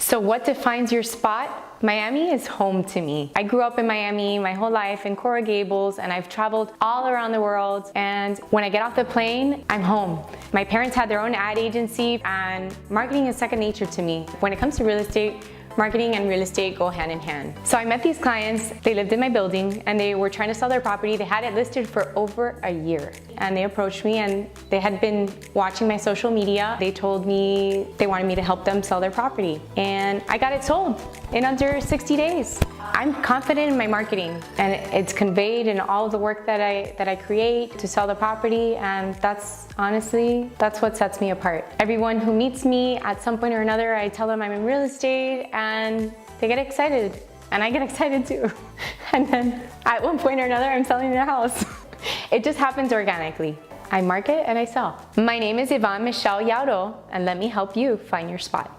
So what defines your spot? Miami is home to me. I grew up in Miami my whole life in Coral Gables, and I've traveled all around the world. And when I get off the plane, I'm home. My parents had their own ad agency, and marketing is second nature to me. When it comes to real estate, marketing and real estate go hand in hand. So I met these clients, they lived in my building, and they were trying to sell their property. They had it listed for over a year. And they approached me, and they had been watching my social media. They told me they wanted me to help them sell their property. And I got it sold in under 60 days. I'm confident in my marketing, and it's conveyed in all of the work that I create to sell the property, and that's what sets me apart. Everyone who meets me at some point or another, I tell them I'm in real estate, and they get excited, and I get excited too. And then at one point or another, I'm selling their house. It just happens organically. I market and I sell. My name is Yvonne Michelle Llauro, and let me help you find your spot.